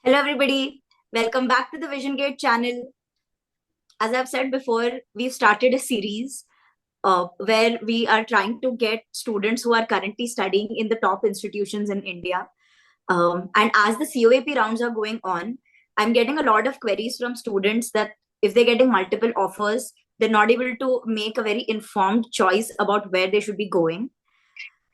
Hello, everybody. Welcome back to the VisionGATE channel. As I've said before, we've started a series where we are trying to get students who are currently studying in the top institutions in India. And as the COAP rounds are going on, I'm getting a lot of queries from students that if they're getting multiple offers, they're not able to make a very informed choice about where they should be going.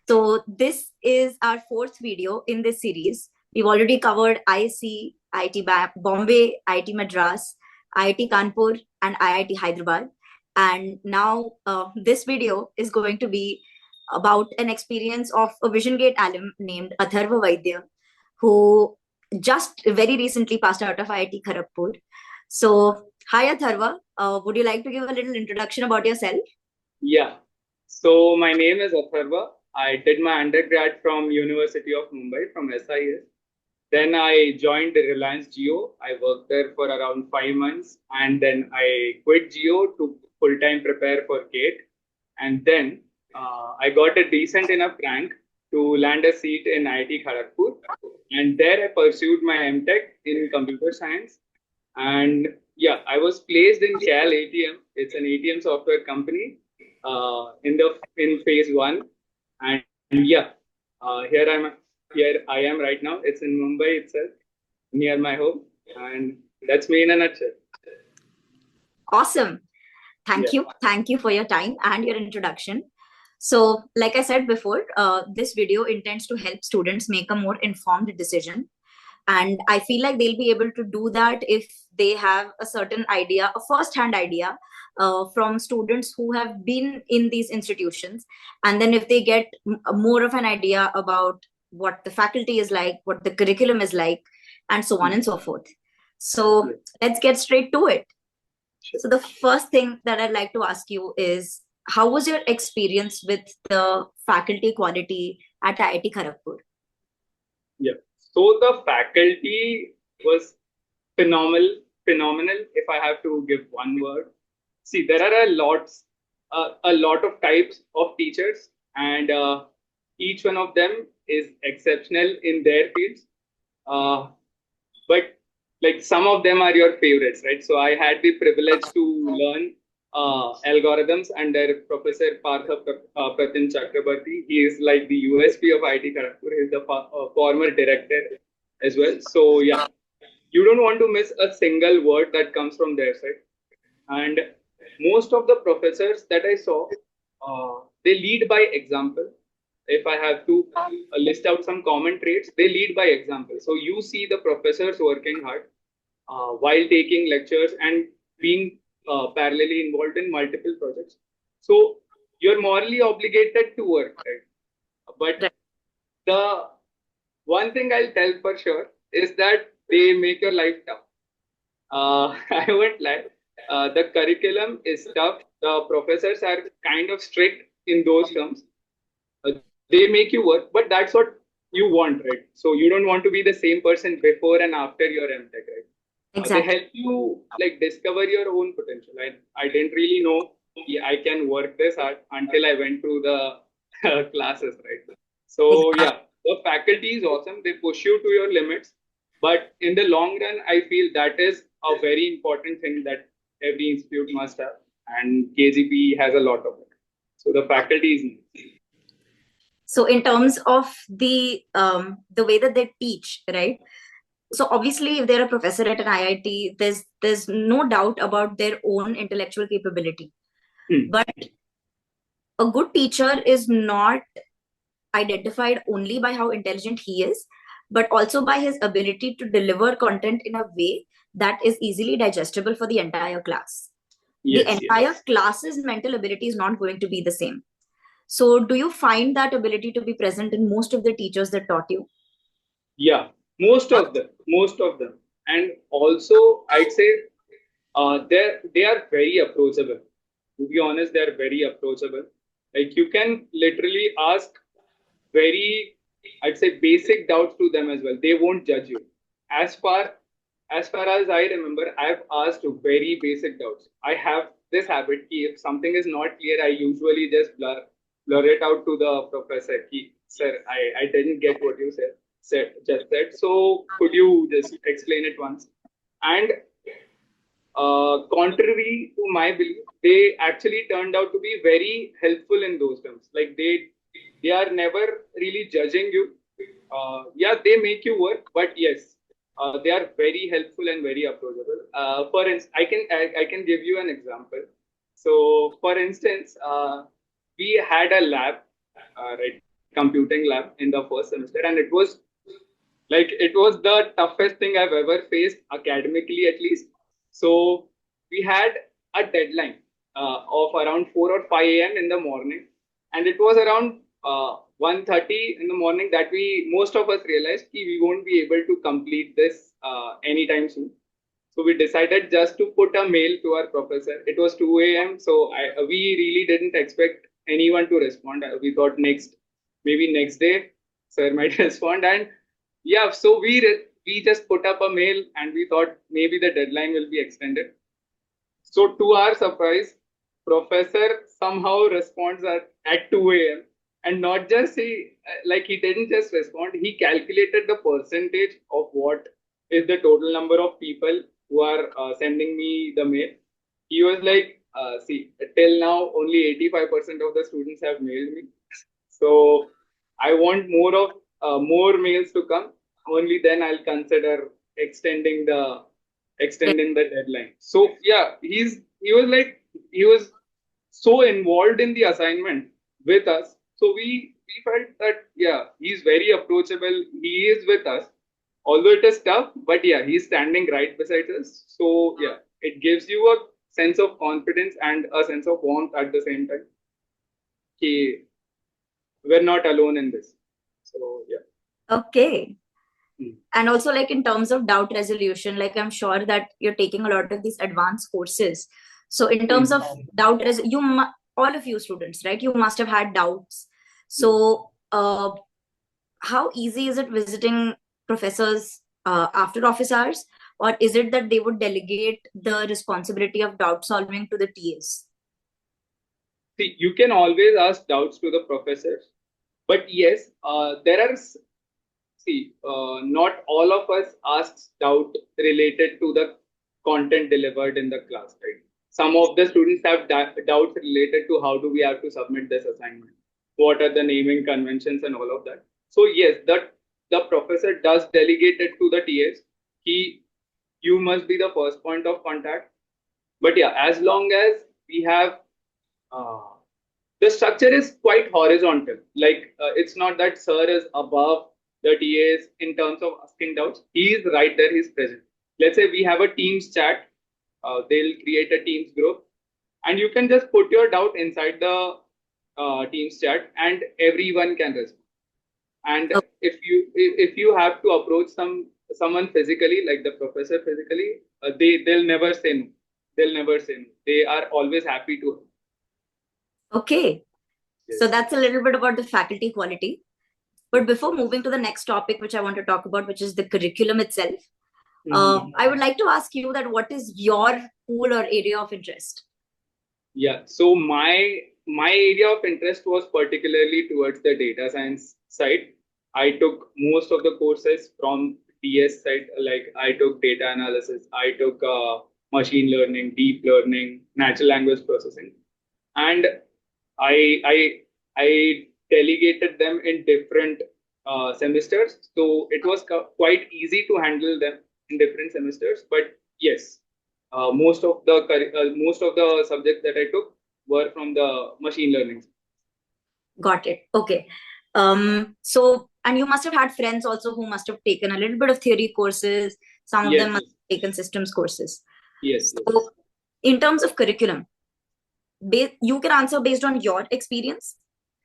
So this is our fourth video in this series. We've already covered IIC, IIT Bombay, IIT Madras, IIT Kanpur, and IIT Hyderabad. And now this video is going to be about an experience of a VisionGate alum named Atharva Vaidya, who just very recently passed out of IIT Kharagpur. So, hi Atharva, would you like to give a little introduction about yourself? Yeah. So my name is Atharva. I did my undergrad from University of Mumbai from SIS. Then I joined Reliance Jio. I worked there for around 5 months, and then I quit Jio to full-time prepare for GATE. And then I got a decent enough rank to land a seat in IIT Kharagpur. And there I pursued my M.Tech in computer science. And yeah, I was placed in Cal ATM. It's an ATM software company in phase 1. And yeah, here I am right now. It's in Mumbai itself, near my home, and that's me in a nutshell. Awesome. Thank you for your time and your introduction. So, like I said before, this video intends to help students make a more informed decision. And I feel like they'll be able to do that if they have a certain idea, a first-hand idea from students who have been in these institutions. And then if they get more of an idea about what the faculty is like, what the curriculum is like, and so on and so forth. So let's get straight to it. So the first thing that I'd like to ask you is, how was your experience with the faculty quality at IIT Kharagpur? Yeah. So the faculty was phenomenal. If I have to give one word, see, there are a lot of types of teachers, and each one of them is exceptional in their fields. But like some of them are your favorites, right? So I had the privilege to learn algorithms under Professor Partha Pratim Chakrabarti. He is like the USP of IIT Kharagpur. He is the former director as well. So yeah, you don't want to miss a single word that comes from their side. And most of the professors that I saw, they lead by example. If I have to list out some common traits, they lead by example. So you see the professors working hard while taking lectures and being parallelly involved in multiple projects. So you're morally obligated to work, right? But the one thing I'll tell for sure is that they make your life tough. I won't lie. The curriculum is tough. The professors are kind of strict in those terms. They make you work, but that's what you want, right? So you don't want to be the same person before and after your M.Tech, right? Exactly. They help you like discover your own potential. I didn't really know I can work this hard until I went through the classes, right? So yeah, the faculty is awesome. They push you to your limits, but in the long run, I feel that is a very important thing that every institute must have, and KGP has a lot of it. So the faculty is nice. So in terms of the way that they teach, right? So obviously, if they're a professor at an IIT, there's no doubt about their own intellectual capability. But a good teacher is not identified only by how intelligent he is, but also by his ability to deliver content in a way that is easily digestible for the entire class. The entire class's mental ability is not going to be the same. So do you find that ability to be present in most of the teachers that taught you? Yeah, most of them. And also, I'd say they are very approachable. To be honest, they are very approachable. Like you can literally ask very, I'd say, basic doubts to them as well. They won't judge you. As far as I remember, I've asked very basic doubts. I have this habit: if something is not clear, I usually just blur it out to the professor. Sir, I didn't get what you said. just said. So could you just explain it once? And contrary to my belief, they actually turned out to be very helpful in those terms. Like they are never really judging you. Yeah, they make you work, but yes, they are very helpful and very approachable. For instance, I can give you an example. So, for instance, we had a lab, right, computing lab in the first semester, and it was the toughest thing I've ever faced academically, at least. So we had a deadline of around 4 or 5 a.m. in the morning, and it was around 1:30 in the morning that most of us realized that we won't be able to complete this anytime soon. So we decided just to put a mail to our professor. It was 2 a.m. So we really didn't expect anyone to respond. We thought maybe next day, sir might respond. And yeah, so we just put up a mail and we thought maybe the deadline will be extended. So to our surprise, professor somehow responds at 2 a.m. and not just he didn't just respond, he calculated the percentage of what is the total number of people who are sending me the mail. He was like, see, till now only 85% of the students have mailed me. So I want more mails to come. Only then I'll consider extending the deadline. So yeah, he was so involved in the assignment with us. So we felt that yeah, he's very approachable. He is with us, although it is tough. But yeah, he's standing right beside us. So yeah, it gives you a sense of confidence and a sense of warmth at the same time. We're not alone in this. So yeah. Okay. And also, like, in terms of doubt resolution, like, I'm sure that you're taking a lot of these advanced courses. So in terms of doubt, all of you students, right, you must have had doubts. So how easy is it visiting professors after office hours? Or is it that they would delegate the responsibility of doubt solving to the TAs? See, you can always ask doubts to the professors. But yes, not all of us asks doubt related to the content delivered in the class, right? Some of the students have doubts related to how do we have to submit this assignment, what are the naming conventions and all of that. So yes, the professor does delegate it to the TAs. You must be the first point of contact. But yeah, as long as we have the structure is quite horizontal. It's not that sir is above the TAs in terms of asking doubts. He is right there. He's present. Let's say we have a Teams chat. They'll create a Teams group, and you can just put your doubt inside the Teams chat, and everyone can respond. And if you have to approach someone physically, like the professor physically, they'll never say no. They'll never say no. They are always happy to help. Okay. Yes. So that's a little bit about the faculty quality. But before moving to the next topic, which I want to talk about, which is the curriculum itself, I would like to ask you that what is your pool or area of interest? Yeah, so my area of interest was particularly towards the data science side. I took most of the courses from DS side, like I took data analysis, I took machine learning, deep learning, natural language processing, and I delegated them in different semesters. So it was quite easy to handle them in different semesters. But yes, most of the subjects that I took were from the machine learning. Got it. Okay. So, and you must have had friends also who must have taken a little bit of theory courses. Some of them must have taken systems courses. Yes. So, in terms of curriculum, you can answer based on your experience.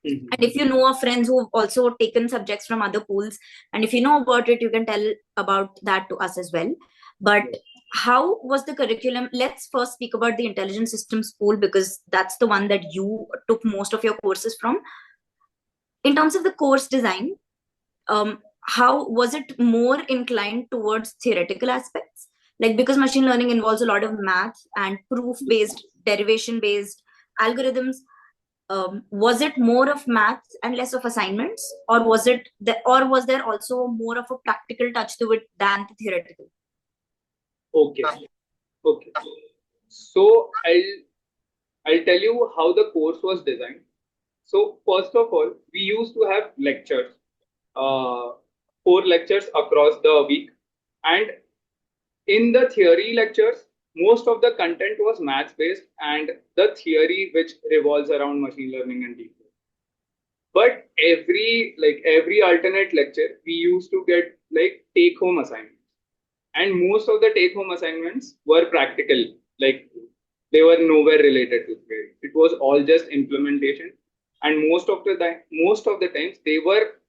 And if you know of friends who have also taken subjects from other pools, and if you know about it, you can tell about that to us as well. But how was the curriculum? Let's first speak about the intelligent systems pool, because that's the one that you took most of your courses from. In terms of the course design, how was it more inclined towards theoretical aspects? Like, because machine learning involves a lot of math and proof-based, derivation-based algorithms. was it more of maths and less of assignments, or was there also more of a practical touch to it than the theoretical? Okay. Okay. So I'll tell you how the course was designed. So first of all, we used to have lectures, uh, 4 lectures across the week, and in the theory lectures, most of the content was maths based, and the theory which revolves around machine learning and deep learning. But every alternate lecture, we used to get like take home assignments, and most of the take home assignments were practical, like they were nowhere related to theory. It was all just implementation, and most of the times they were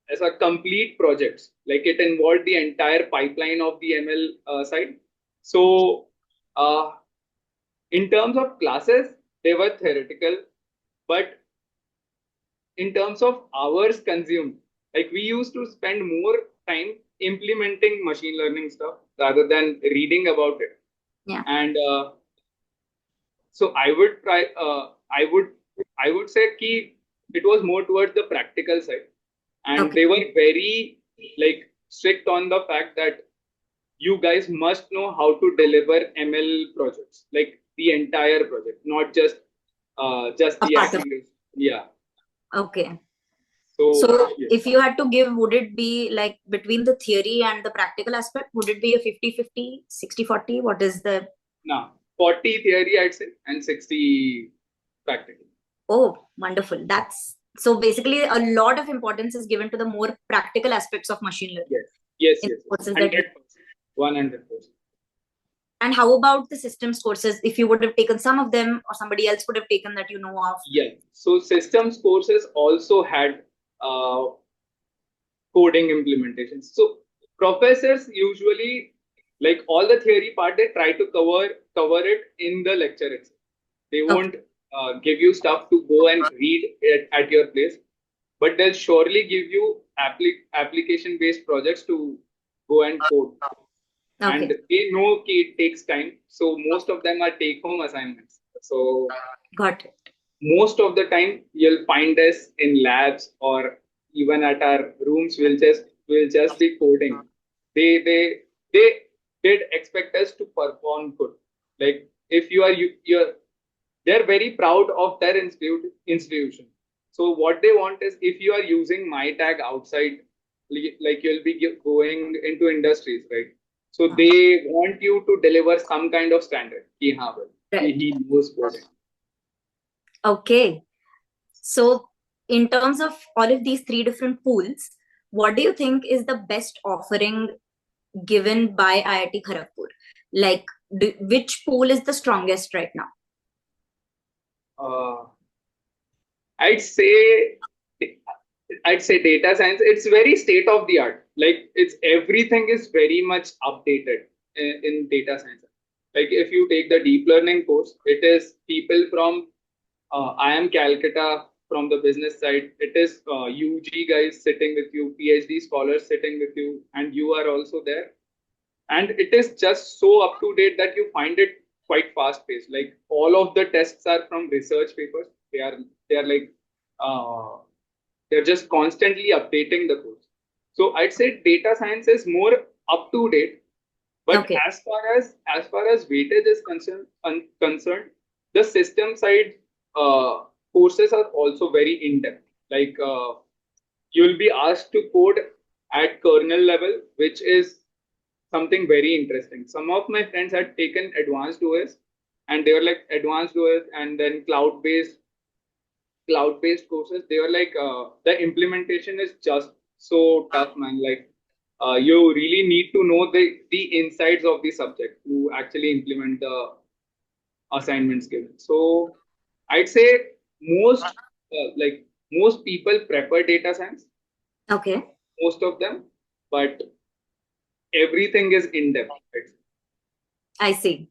as a complete projects. Like it involved the entire pipeline of the ML side. So uh, in terms of classes, they were theoretical, but in terms of hours consumed, like we used to spend more time implementing machine learning stuff rather than reading about it. Yeah. And so I would say key it was more towards the practical side, and they were very like strict on the fact that you guys must know how to deliver ML projects, like the entire project, not just A the part of application. Yeah. Okay. So So yes. if you had to give, would it be like between the theory and the practical aspect, would it be a 50-50, 60-40? What is the... Now 40 theory I'd say and 60 practical. Oh, wonderful. That's so basically a lot of importance is given to the more practical aspects of machine learning Yes. Yes. in Yes. the courses that 100%. 100%. And how about the systems courses? If you would have taken some of them, or somebody else would have taken that you know of? Yeah. So systems courses also had coding implementations. So professors usually, like all the theory part, they try to cover it in the lecture itself. They won't give you stuff to go and read it at your place, but they'll surely give you application based projects to go and code. And they know it takes time, so most of them are take home assignments. So Got it. most of the time you'll find us in labs or even at our rooms we'll just be coding. They did expect us to perform good. Like if you're they're very proud of their institution. So what they want is if you are using my tag outside, like you'll be going into industries, right? So they want you to deliver some kind of standard. He knows coding. Okay. So in terms of all of these 3 different pools, what do you think is the best offering given by IIT Kharagpur? Like, which pool is the strongest right now? I'd say I'd say data science. It's very state of the art. Like it's everything is very much updated in data science. Like if you take the deep learning course, it is people from IIM Calcutta from the business side. It is UG guys sitting with you, PhD scholars sitting with you, and you are also there. And it is just so up to date that you find it quite fast paced. Like all of the tests are from research papers. They are like uh, they're just constantly updating the course. So I'd say data science is more up to date. But as far as weightage is concerned, the system side courses are also very in depth. Like you'll be asked to code at kernel level, which is something very interesting. Some of my friends had taken advanced OS, and they were like advanced OS and then cloud based courses. They were like the implementation is just so tough, man. Like you really need to know the insides of the subject to actually implement the assignments given. So I'd say most most people prefer data science, Okay. most of them, but everything is in depth. I see.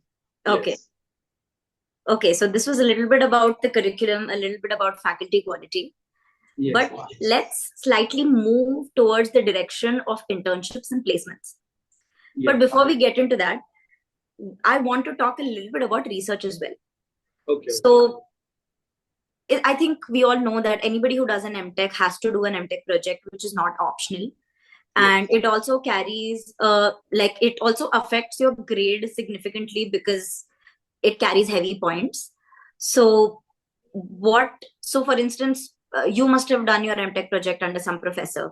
Okay. Yes. Okay. So this was a little bit about the curriculum, a little bit about faculty quality. Yes. But let's slightly move towards the direction of internships and placements. Yeah. But before we get into that, I want to talk a little bit about research as well. Okay. So I think we all know that anybody who does an M.Tech has to do an M.Tech project, which is not optional. And Yes. it also carries, like, it also affects your grade significantly because it carries heavy points. So, so for instance, you must have done your M.Tech project under some professor.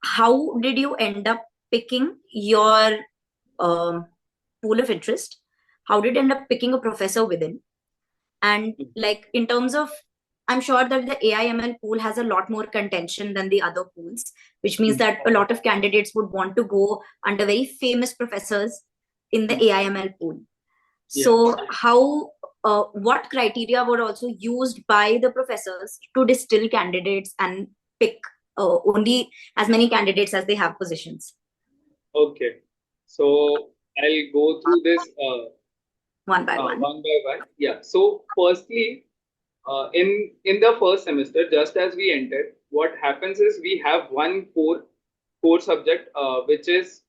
How did you end up picking your um, pool of interest? How did you end up picking a professor within? And like in terms of, I'm sure that the AIML pool has a lot more contention than the other pools, which means that a lot of candidates would want to go under very famous professors in the AIML pool. Yeah. So what criteria were also used by the professors to distill candidates and pick only as many candidates as they have positions? Okay. So I'll go through this One by one. one by one. Yeah. So firstly, in the first semester, just as we enter, what happens is we have one core subject which is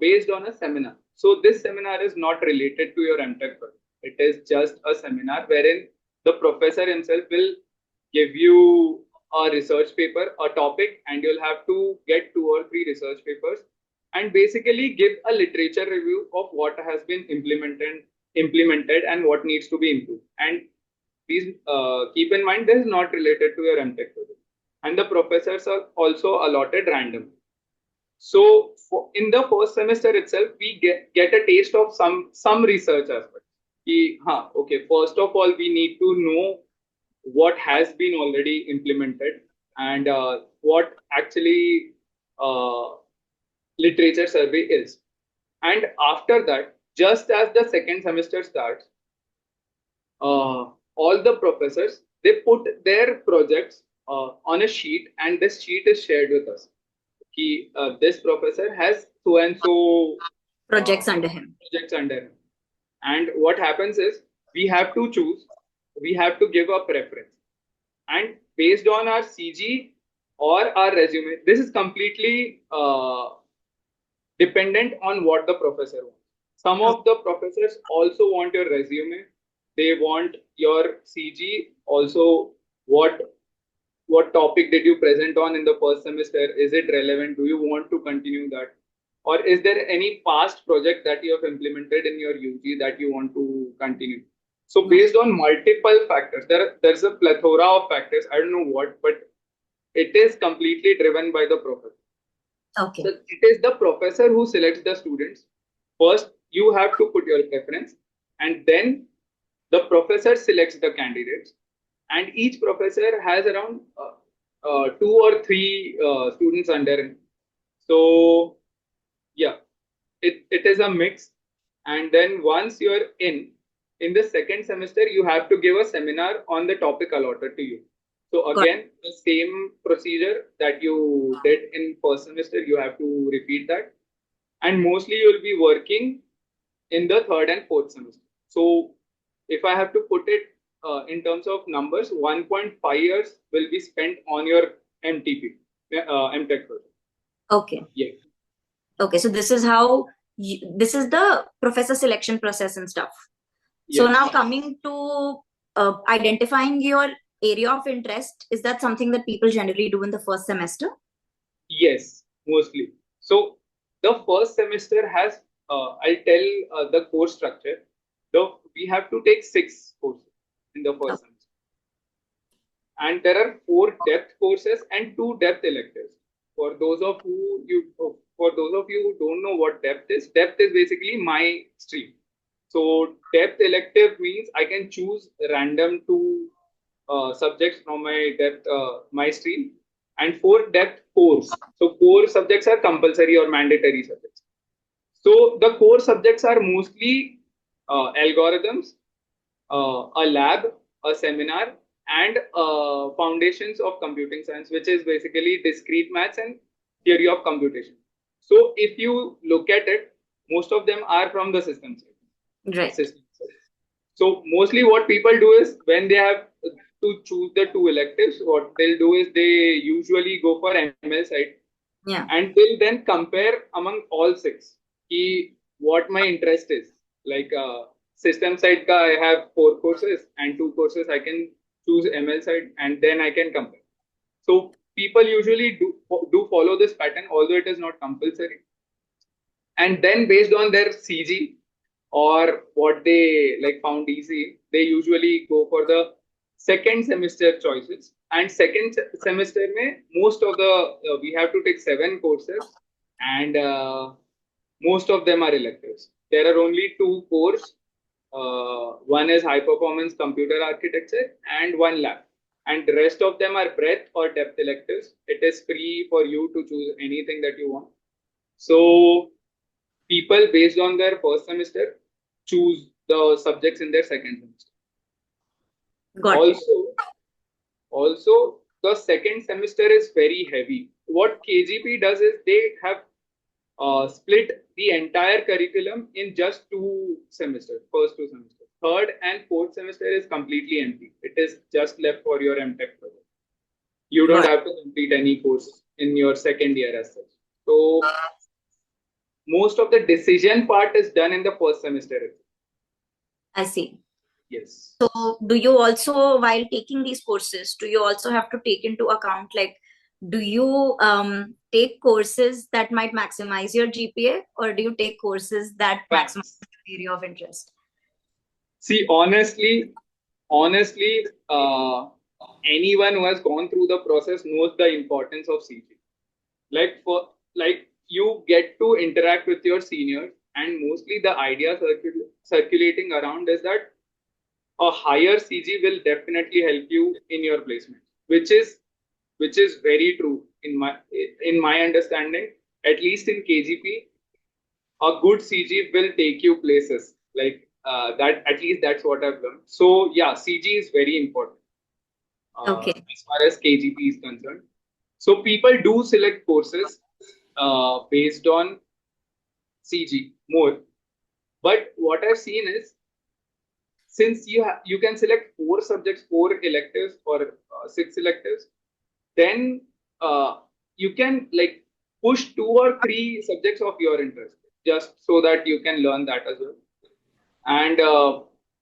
based on a seminar. So this seminar is not related to your M.Tech project. It is just a seminar wherein the professor himself will give you a research paper, a topic, and you'll have to get 2 or 3 research papers and basically give a literature review of what has been implemented and what needs to be improved. And please keep in mind this is not related to your M.Tech project. And the professors are also allotted randomly. So in the first semester itself, we get a taste of some research aspects. Okay, first of all, we need to know what has been already implemented and what actually literature survey is. And after that, just as the second semester starts, all the professors, they put their projects on a sheet, and this sheet is shared with us. This professor has so and so Projects under him. projects under him. And what happens is we have to choose, we have to give a preference. And based on our CG or our resume, this is completely dependent on what the professor wants. Some of the professors also want your resume. They want your CG. Also, what topic did you present on in the first semester? Is it relevant? Do you want to continue that? Or is there any past project that you have implemented in your UG that you want to continue? So based on multiple factors, there's a plethora of factors. I don't know what, but it is completely driven by the professor. Okay. So it is the professor who selects the students. First, you have to put your preference, and then the professor selects the candidates. And each professor has around 2 or 3 students under him. So yeah, it is a mix. And then once you're in the second semester, you have to give a seminar on the topic allotted to you. So again, the same procedure that you did in first semester, you have to repeat that. And mostly you'll be working in the third and fourth semester. So if I have to put it in terms of numbers, 1.5 years will be spent on your MTP, M.Tech project. Okay. Yeah. Okay, so this is how this is the professor selection process and stuff. So Yes. now coming to identifying your area of interest, is that something that people generally do in the first semester? Yes, mostly. So the first semester has, I'll tell the course structure. We have to take 6 courses in the first semester. And there are 4 depth courses and 2 depth electives. For those of you who don't know what depth is basically my stream. So depth elective means I can choose random 2 subjects from my stream, and 4 depth cores. So core subjects are compulsory or mandatory subjects. So the core subjects are mostly algorithms, a lab, a seminar, and foundations of computing science, which is basically discrete maths and theory of computation. So if you look at it, most of them are from the system side. Right. So mostly what people do is when they have to choose the 2 electives, what they'll do is they usually go for ML side. Yeah. And they'll then compare among all 6 what my interest is. Like system side I have 4 courses and 2 courses I can choose ML side, and then I can compare. So people usually do follow this pattern, although it is not compulsory. And then based on their CG or what they like found easy, they usually go for the second semester choices. And second semester mein, most of the we have to take 7 courses, and most of them are electives. There are only 2 cores. One is high performance computer architecture and one lab. And the rest of them are breadth or depth electives. It is free for you to choose anything that you want. So people based on their first semester choose the subjects in their second semester. Got it. Also, the second semester is very heavy. What KGP does is they have split the entire curriculum in just 2 semesters, first 2 semesters. Third and fourth semester is completely empty. It is just left for your M.Tech project. You don't have to complete any course in your second year as such. So most of the decision part is done in the first semester. I see. Yes. So do you also, while taking these courses, do you also have to take into account, like, do you take courses that might maximize your GPA, or do you take courses that maximize your area of interest? See, honestly, anyone who has gone through the process knows the importance of CG. Like you get to interact with your seniors, and mostly the idea circulating around is that a higher CG will definitely help you in your placement, which is very true in my understanding. At least in KGP, a good CG will take you places like that. At least that's what I've learned. So yeah, CG is very important as far as KGP is concerned. So people do select courses based on CG more. But what I've seen is, since you can select 4 subjects, 4 electives, or 6 electives, then you can like push 2 or 3 subjects of your interest, just so that you can learn that as well. And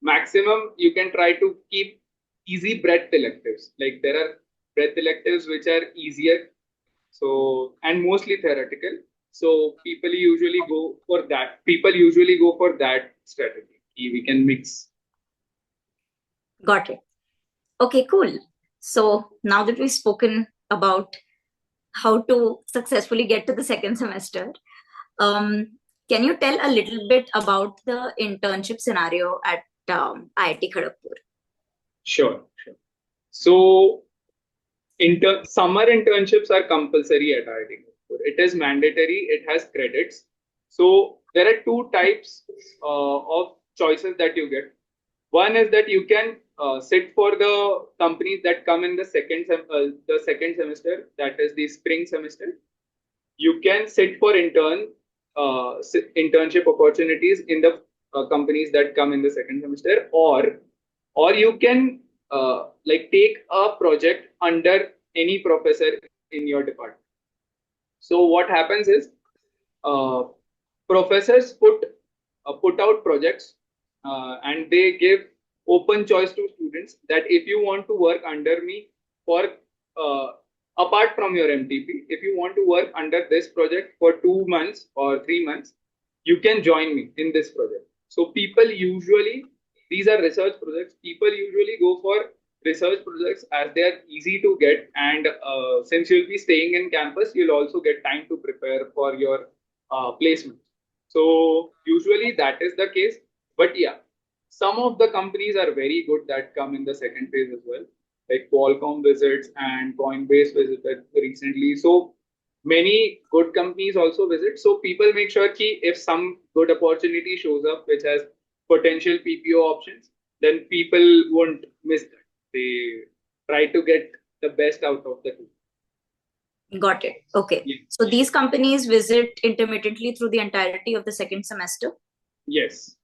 maximum you can try to keep easy breadth electives. Like there are breadth electives which are easier, so and mostly theoretical. So people usually go for that strategy. We can mix. Got it. Okay, cool. So now that we've spoken about how to successfully get to the second semester, can you tell a little bit about the internship scenario at IIT Kharagpur? Sure. So summer internships are compulsory at IIT Kharagpur. It is mandatory. It has credits. So there are 2 types of choices that you get. One is that you can sit for the companies that come in the second semester, that is the spring semester. You can sit for internship opportunities in the companies that come in the second semester, or you can like take a project under any professor in your department. So what happens is uh, professors put out projects, and they give open choice to students that if you want to work under me for apart from your MTP, if you want to work under this project for 2 months or 3 months, you can join me in this project. So people usually, these are research projects. People usually go for research projects as they are easy to get, and since you'll be staying in campus, you'll also get time to prepare for your placement. So usually that is the case. But yeah, some of the companies are very good that come in the second phase as well. Like Qualcomm visits and Coinbase visited recently. So many good companies also visit. So people make sure that if some good opportunity shows up which has potential PPO options, then people won't miss that. They try to get the best out of the two. Got it. Okay. Yeah. So these companies visit intermittently through the entirety of the second semester? Yes.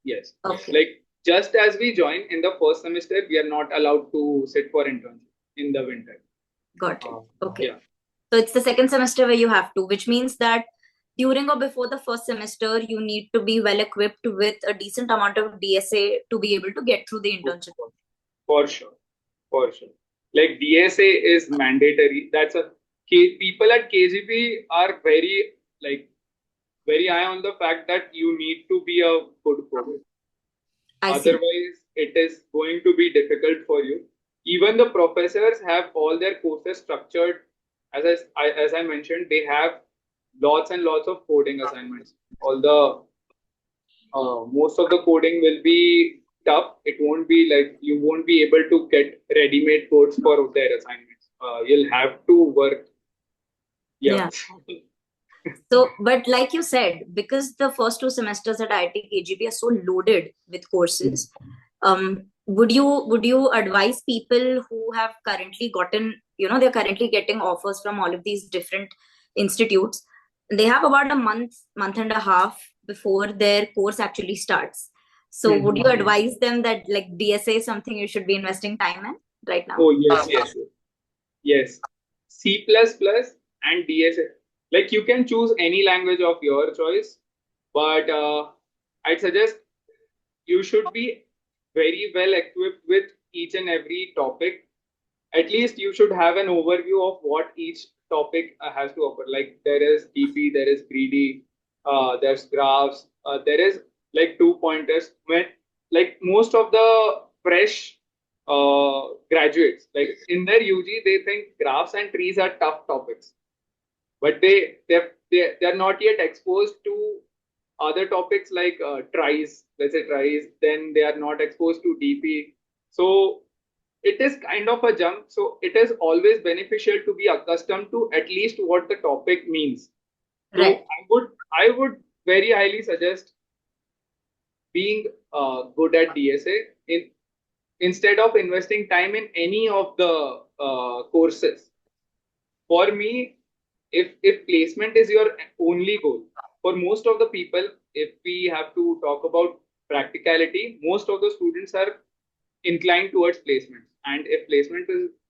Okay. Like just as we join in the first semester, we are not allowed to sit for internship in the winter. Got it. Okay. Yeah. So it's the second semester where you have to, which means that during or before the first semester, you need to be well equipped with a decent amount of DSA to be able to get through the internship. For sure. For sure. Like DSA is mandatory. People at KGP are very high on the fact that you need to be a good coder. I see. Otherwise, it is going to be difficult for you. Even the professors have all their courses structured. As I mentioned, they have lots and lots of coding assignments. All the most of the coding will be tough. It won't be like you won't be able to get ready-made codes for their assignments. You'll have to work. Yeah. So, but like you said, because the first 2 semesters at IIT KGP are so loaded with courses, would you advise people who have currently gotten, they're currently getting offers from all of these different institutes? They have about a month and a half before their course actually starts. So, would you advise them that like DSA is something you should be investing time in right now? Oh yes. C++ and DSA. Like you can choose any language of your choice, but I'd suggest you should be very well equipped with each and every topic. At least you should have an overview of what each topic has to offer. Like there is DP, there is greedy, there's graphs, there is like 2 pointers. When like most of the fresh graduates, like in their UG, they think graphs and trees are tough topics, but they're not yet exposed to other topics like tries. Let's say tries. Then they are not exposed to DP. So it is kind of a jump. So it is always beneficial to be accustomed to at least what the topic means. So Right. I would very highly suggest being good at DSA instead of investing time in any of the courses. For me, if placement is your only goal, for most of the people, if we have to talk about practicality, most of the students are inclined towards placement. And if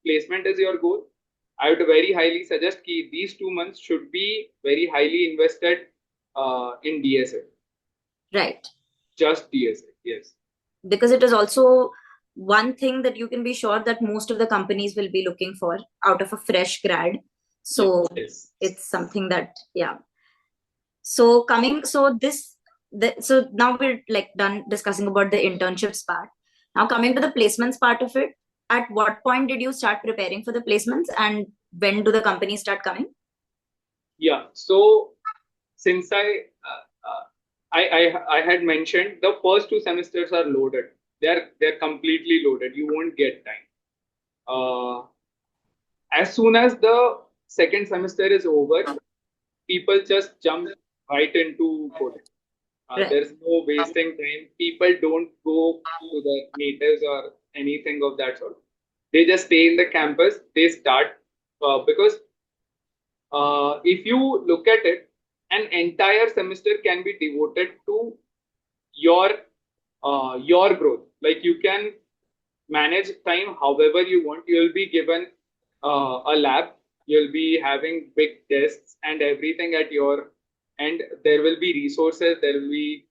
placement is your goal, I would very highly suggest that these 2 months should be very highly invested in DSA. Right. Just DSA, yes. Because it is also one thing that you can be sure that most of the companies will be looking for out of a fresh grad. So yes. It's something that, So so now we're like done discussing about the internships part. Now coming to the placements part of it, at what point did you start preparing for the placements and when do the companies start coming? Yeah. So since I had mentioned the first 2 semesters are loaded. They're completely loaded. You won't get time. As soon as the second semester is over, people just jump right into coding. Right. There's no wasting time. People don't go to the natives or anything of that sort. They just stay in the campus. They start because if you look at it, an entire semester can be devoted to your growth. Like you can manage time however you want. You'll be given a lab. You'll be having big tests and everything at your end. There will be resources. There will be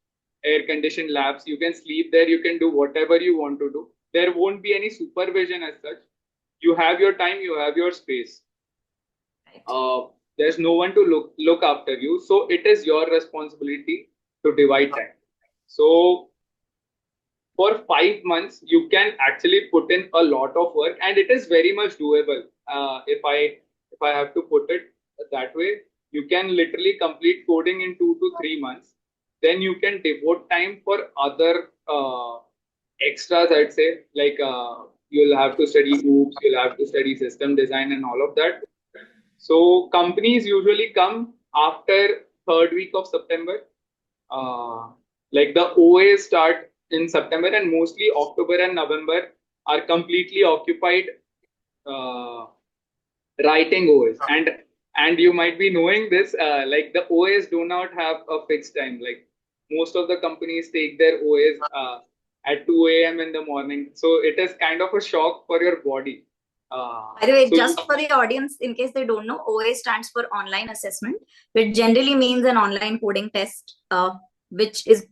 air conditioned labs. You can sleep there. You can do whatever you want to do. There won't be any supervision as such. You have your time. You have your space. There's no one to look after you. So it is your responsibility to divide time. So for 5 months, you can actually put in a lot of work, and it is very much doable. If I have to put it that way, you can literally complete coding in 2 to 3 months. Then you can devote time for other extras. I'd say like you'll have to study OOPs, you'll have to study system design, and all of that. So companies usually come after third week of September. Like the OAs start in September, and mostly October and November are completely occupied writing OAs. And you might be knowing this, like the OAs do not have a fixed time. Like most of the companies take their OAs at 2 a.m. in the morning. So it is kind of a shock for your body. By the way, just for the audience, in case they don't know, OA stands for online assessment, which generally means an online coding test, which is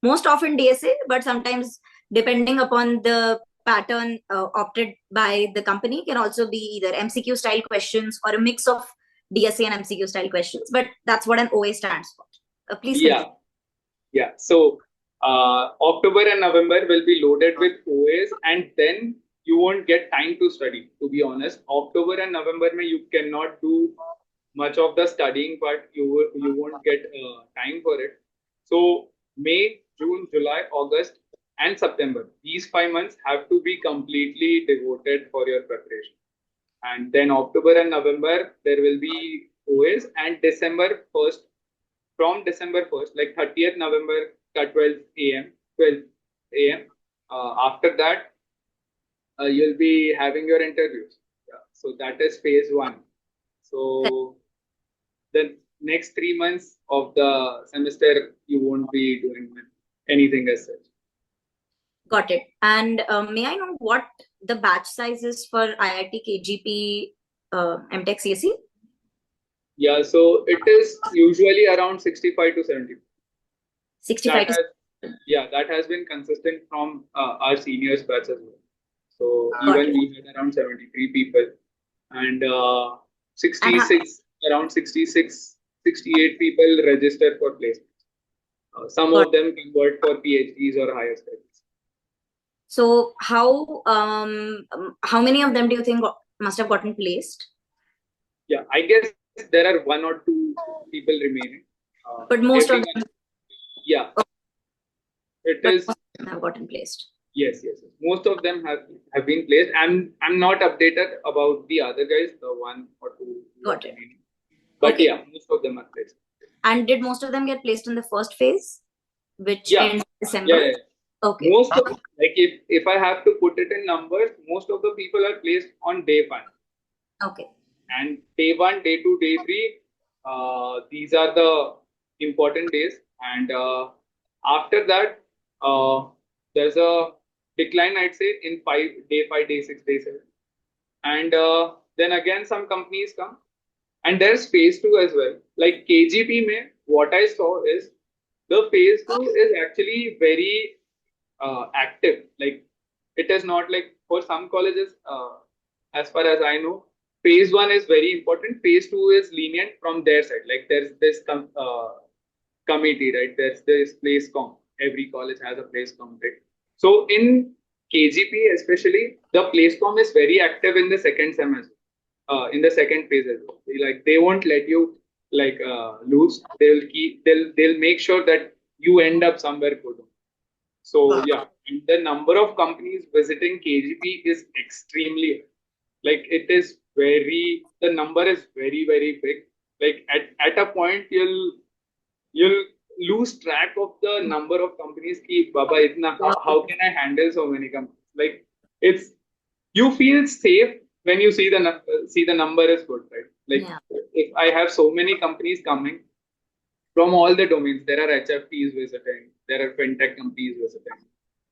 most often DSA, but sometimes depending upon the pattern opted by the company can also be either MCQ style questions or a mix of DSA and MCQ style questions, but that's what an OA stands for. Please Yeah, continue. yeah. So October and November will be loaded with OAs, and then you won't get time to study. To be honest, October and November mein you cannot do much of the studying, but you won't get time for it. So May, June, July, August, and September. These 5 months have to be completely devoted for your preparation. And then October and November there will be OAs, and December 1st, from December 1st, like 30th November at 12 a.m. 12 a.m. After that, you'll be having your interviews. Yeah. So that is phase one. So the next 3 months of the semester, you won't be doing anything as such. Got it. And may I know what the batch size is for IIT KGP M.Tech CSE? Yeah, so it is usually around 65 to 70. 65 That has, that has been consistent from our seniors batch as well. So even we had around 73 people, and 66, around 66, 68 people register for placements. Some of them convert for PhDs or higher studies. So how many of them do you think must have gotten placed? Yeah, I guess there are 1 or 2 people remaining. But most of them. Yeah, it is. Most of them have gotten placed. Yes. Most of them have been placed. I'm not updated about the other guys, the 1 or 2. Got it. But okay. Yeah, most of them are placed. And did most of them get placed in the first phase, which ends December? Yeah. Okay. Most of, like if I have to put it in numbers, most of the people are placed on day 1. Okay. And day 1, day 2, day 3, these are the important days. And after that, there's a decline, I'd say, in day 5, day 6, day 7. And then again, some companies come. And there's phase 2 as well. Like KGP, what I saw is the phase 2 is actually very active. Like it is not like for some colleges, as far as I know, phase 1 is very important. Phase 2 is lenient from their side. Like there's this committee, right? There's this place com. Every college has a place com, right? So in KGP especially, the place com is very active in the second semester, in the second phase as well. Like they won't let you lose. They'll make sure that you end up somewhere good. So yeah, and the number of companies visiting KGP is extremely, like it is the number is very, very big. Like at a point you'll lose track of the number of companies. Ki, Baba, how can I handle so many companies? Like you feel safe when you see the number is good, right? Like if I have so many companies coming from all the domains, there are HFTs visiting, there are fintech companies visiting,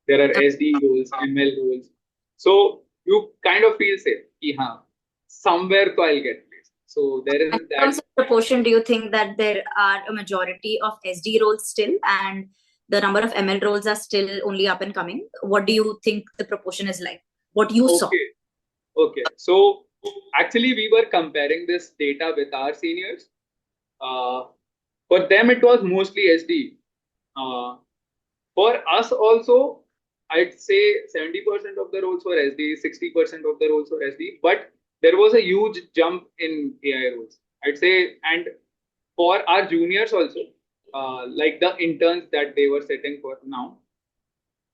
there are SD roles, ML roles. So you kind of feel safe. Ki, somewhere to I'll get placed. So there is that. In terms of proportion, do you think that there are a majority of SD roles still, and the number of ML roles are still only up and coming? What do you think the proportion is like? What you saw? Okay. So actually, we were comparing this data with our seniors. For them, it was mostly SD. For us also, I'd say 70% of the roles were SD, 60% of the roles were SD. But there was a huge jump in AI roles, I'd say. And for our juniors also, like the interns that they were sitting for now,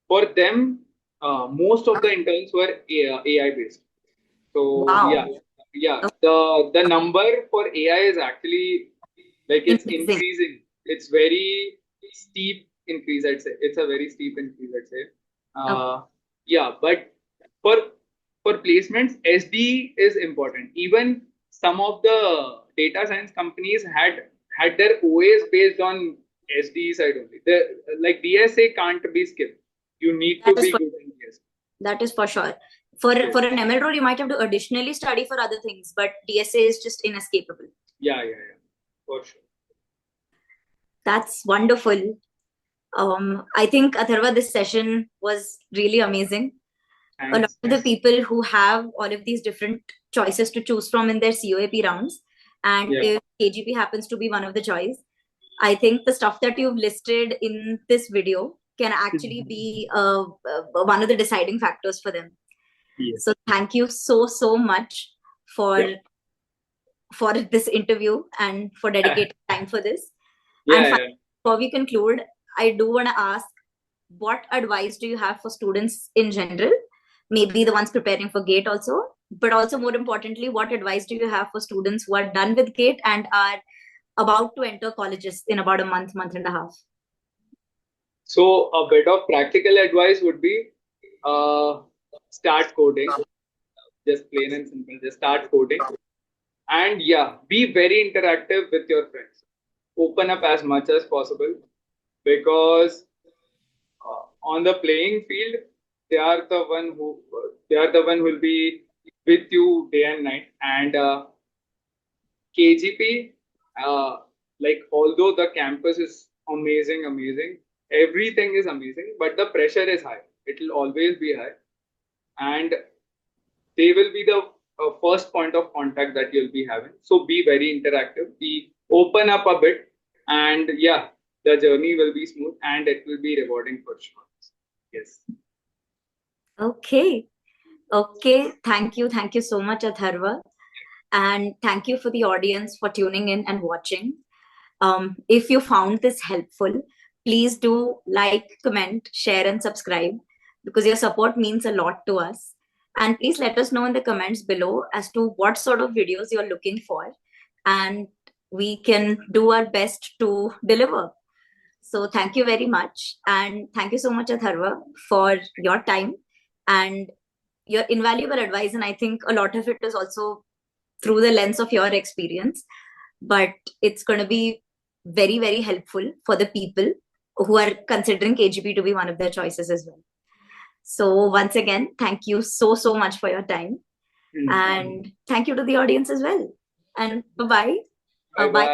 for them, most of the interns were AI based. So yeah. The number for AI is actually like it's increasing. It's very steep increase, I'd say. It's a very steep increase, I'd say. Yeah, but for placements, SD is important. Even some of the data science companies had their OAs based on SD side only. Like DSA can't be skipped. You need to be good in DSA. That is for sure. For an ML role, you might have to additionally study for other things, but DSA is just inescapable. Yeah, for sure. That's wonderful. I think, Atharva, this session was really amazing. a lot of the people who have all of these different choices to choose from in their COAP rounds, and if KGP happens to be one of the choice, I think the stuff that you've listed in this video can actually be one of the deciding factors for them. Yes. So thank you so much for this interview and for dedicating time for this. And finally, before we conclude, I do want to ask, what advice do you have for students in general? Maybe the ones preparing for GATE also, but also more importantly, what advice do you have for students who are done with GATE and are about to enter colleges in about a month and a half? So a bit of practical advice would be start coding. Just plain and simple, just start coding. And be very interactive with your friends. Open up as much as possible, because on the playing field, they are the one who will be with you day and night. And KGP, like, although the campus is amazing, everything is amazing, but the pressure is high. It will always be high, and they will be the first point of contact that you'll be having. So be very interactive, be open up a bit, and the journey will be smooth and it will be rewarding for sure. Yes. Okay. Thank you so much, Atharva. And thank you for the audience for tuning in and watching. If you found this helpful, please do like, comment, share, and subscribe, because your support means a lot to us. And please let us know in the comments below as to what sort of videos you're looking for, and we can do our best to deliver. So thank you very much. And thank you so much, Atharva, for your time and your invaluable advice. And I think a lot of it is also through the lens of your experience, but it's going to be very, very helpful for the people who are considering KGP to be one of their choices as well. So once again, thank you so much for your time. And thank you to the audience as well. And bye-bye. Bye-bye.